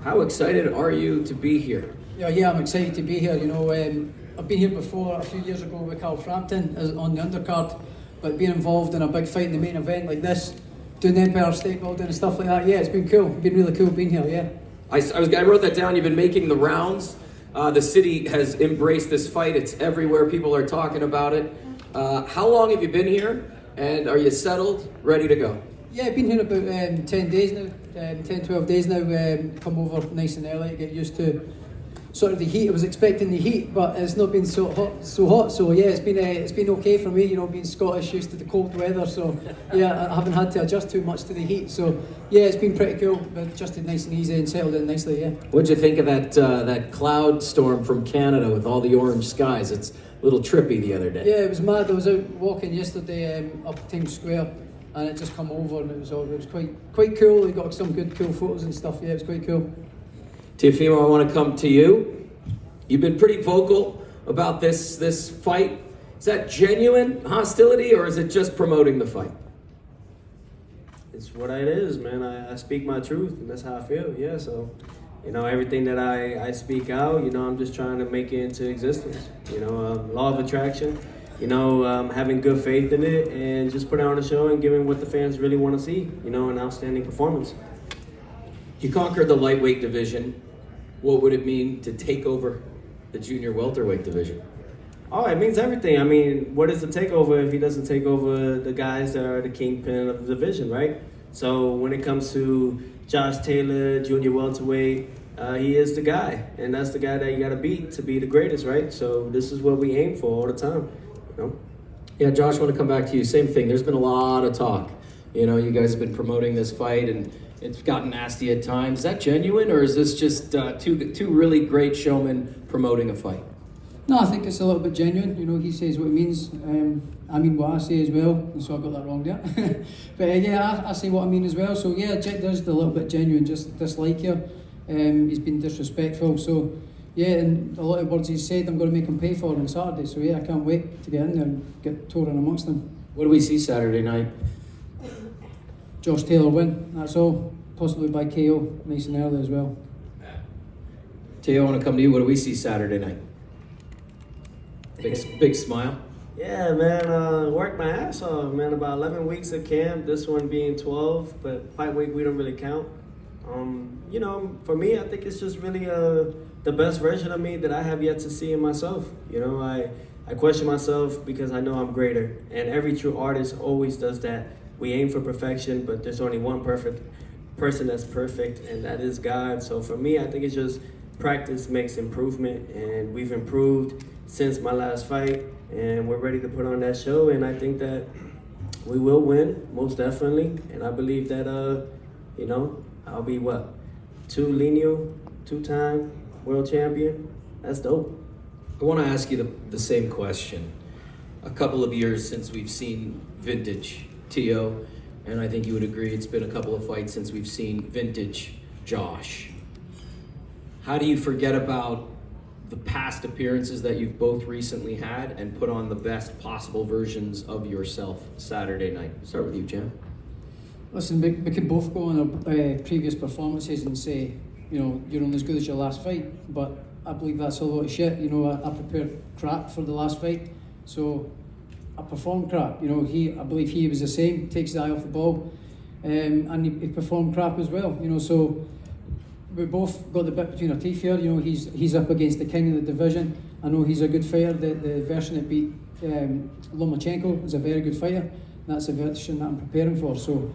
How excited are you to be here? Yeah, I'm excited to be here. I've been here before a few years ago with Carl Frampton on the undercard, but being involved in a big fight in the main event like this, doing the Empire State Building and stuff like that, yeah, it's been cool. It's been really cool being here, yeah. I wrote that down. You've been making the rounds. The city has embraced this fight. It's everywhere. People are talking about it. How long have you been here? And are you settled, ready to go? Yeah, I've been here about 10 days now, 10, 12 days now. Come over nice and early to get used to sort of the heat. I was expecting the heat, but it's not been so hot. So yeah, it's been okay for me. Being Scottish, used to the cold weather. So yeah, I haven't had to adjust too much to the heat. So yeah, it's been pretty cool. But adjusted nice and easy and settled in nicely. Yeah. What'd you think of that cloud storm from Canada with all the orange skies? It's a little trippy the other day. Yeah, it was mad. I was out walking yesterday up Times Square, and it just come over, and it was quite cool. We got some good cool photos and stuff. Yeah, it was quite cool. Teofimo, I want to come to you. You've been pretty vocal about this fight. Is that genuine hostility, or is it just promoting the fight? It's what it is, man. I speak my truth, and that's how I feel. Yeah, so everything that I speak out, I'm just trying to make it into existence. Law of attraction. Having good faith in it and just putting on a show and giving what the fans really want to see. An outstanding performance. You conquered the lightweight division. What would it mean to take over the junior welterweight division? Oh, it means everything. I mean, what is the takeover if he doesn't take over the guys that are the kingpin of the division, right? So when it comes to Josh Taylor, junior welterweight, he is the guy, and that's the guy that you got to beat to be the greatest, right? So this is what we aim for all the time. Yeah, Josh, I want to come back to you. Same thing. There's been a lot of talk. You guys have been promoting this fight, and it's gotten nasty at times. Is that genuine, or is this just two really great showmen promoting a fight? No, I think it's a little bit genuine. He says what he means. I mean what I say as well, and so I got that wrong there. But yeah, I say what I mean as well. So yeah, Jack does a little bit genuine, just dislike here. He's been disrespectful. So yeah, and a lot of words he's said, I'm going to make him pay for on Saturday. So yeah, I can't wait to get in there and get torn amongst them. What do we see Saturday night? Josh Taylor win, that's all. Possibly by KO, nice and early as well. Teo, I want to come to you. What do we see Saturday night? Big smile. Yeah, man, worked my ass off, man. About 11 weeks of camp, this one being 12, but fight week we don't really count. For me, I think it's just really the best version of me that I have yet to see in myself. I question myself because I know I'm greater, and every true artist always does that. We aim for perfection, but there's only one perfect person that's perfect, and that is God. So for me, I think it's just practice makes improvement, and we've improved since my last fight, and we're ready to put on that show, and I think that we will win, most definitely, and I believe that, I'll be two-time world champion. That's dope. I want to ask you the same question. A couple of years since we've seen vintage Teo, and I think you would agree it's been a couple of fights since we've seen vintage Josh. How do you forget about the past appearances that you've both recently had and put on the best possible versions of yourself Saturday night? Start with you, Jim. Listen, we could both go on our previous performances and say, you're only as good as your last fight, but I believe that's a lot of shit. I prepared crap for the last fight, so I performed crap. I believe he was the same, takes the eye off the ball, and he performed crap as well. So we both got the bit between our teeth here. He's up against the king of the division. I know he's a good fighter. The version that beat Lomachenko is a very good fighter. That's the version that I'm preparing for. So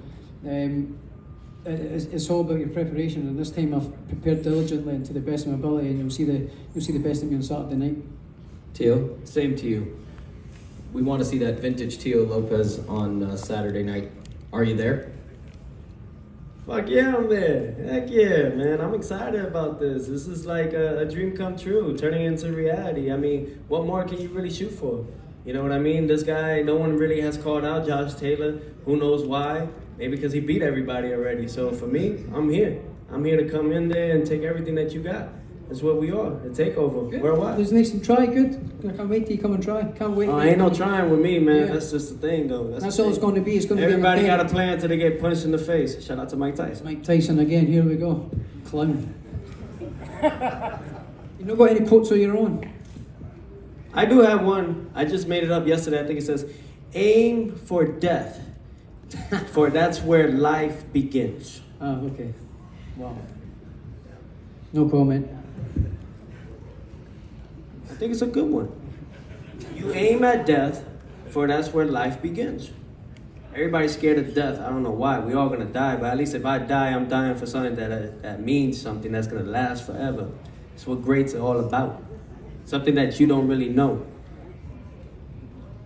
it's all about your preparation. And this time I've prepared diligently and to the best of my ability, and you'll see the best of me on Saturday night. Teo, same to you. We want to see that vintage Teo Lopez on Saturday night. Are you there? Fuck yeah, I'm there. Heck yeah, man. I'm excited about this. This is like a dream come true, turning into reality. I mean, what more can you really shoot for? You know what I mean? This guy, no one really has called out Josh Taylor. Who knows why? Maybe because he beat everybody already. So for me, I'm here. I'm here to come in there and take everything that you got. That's what we are, a takeover. Good. Worldwide. There's nice and try, good. I can't wait till you come and try. Can't wait. Ain't no trying with me, man. Yeah. That's just the thing, though. That's all it's going to be. It's going to Everybody be got a plan till they get punched in the face. Shout out to Mike Tyson. Mike Tyson again. Here we go. Clown. You not got any quotes of your own? I do have one. I just made it up yesterday. I think it says, "Aim for death, for that's where life begins." Ah, okay. Wow. No comment. I think it's a good one. You aim at death, for that's where life begins. Everybody's scared of death. I don't know why. We all gonna die, but at least if I die, I'm dying for something that means something that's gonna last forever. It's what greats are all about. Something that you don't really know.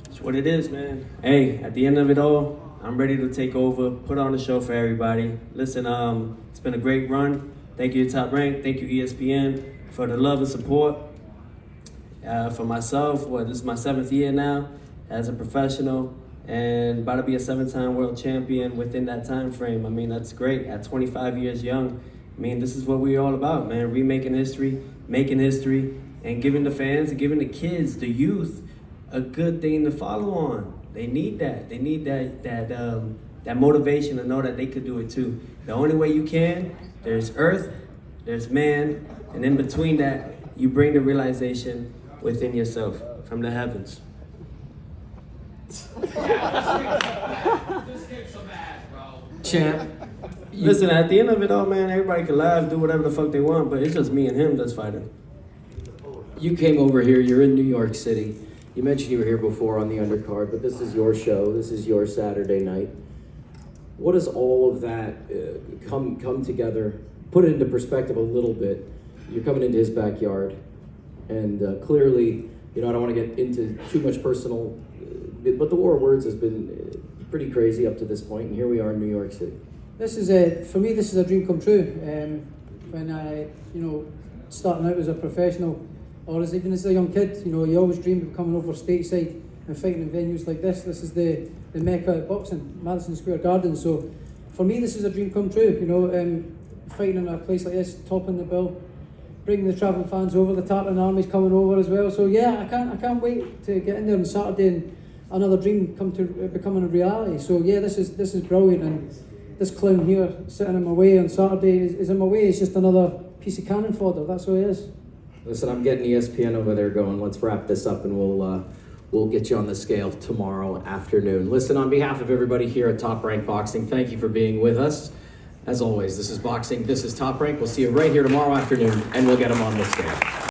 It's what it is, man. Hey, at the end of it all, I'm ready to take over, put on a show for everybody. Listen, it's been a great run. Thank you, Top Rank. Thank you, ESPN, for the love and support. For myself, this is my 7th year now as a professional, and about to be a 7-time world champion within that time frame. I mean, that's great. At 25 years young, I mean, this is what we're all about, man. Remaking history, making history, and giving the fans and giving the kids, the youth, a good thing to follow on. They need that. They need that motivation to know that they could do it too. The only way you can, there's earth, there's man, and in between that, you bring the realization within yourself from the heavens. Champ, Listen, at the end of it all, man, everybody can laugh, do whatever the fuck they want, but it's just me and him that's fighting. you came over here, you're in New York City. You mentioned you were here before on the undercard, but this is your show, this is your Saturday night. What does all of that come together? Put it into perspective a little bit. You're coming into his backyard, and clearly, I don't want to get into too much personal, but the war of words has been pretty crazy up to this point, and here we are in New York City. This is for me. This is a dream come true. When I, starting out as a professional, or even as a young kid, you always dream of coming over stateside and fighting in venues like this. This is the mecca of boxing, Madison Square Garden. So, for me, this is a dream come true. Fighting in a place like this, topping the bill, bringing the travelling fans over. The Tartan Army's coming over as well. So yeah, I can't wait to get in there on Saturday and another dream come to becoming a reality. So yeah, this is brilliant, and this clown here sitting in my way on Saturday is in my way. It's just another piece of cannon fodder. That's what it is. Listen, I'm getting ESPN over there going. Let's wrap this up, and we'll get you on the scale tomorrow afternoon. Listen, on behalf of everybody here at Top Rank Boxing, thank you for being with us. As always, this is Boxing, this is Top Rank. We'll see you right here tomorrow afternoon, and we'll get them on the scale.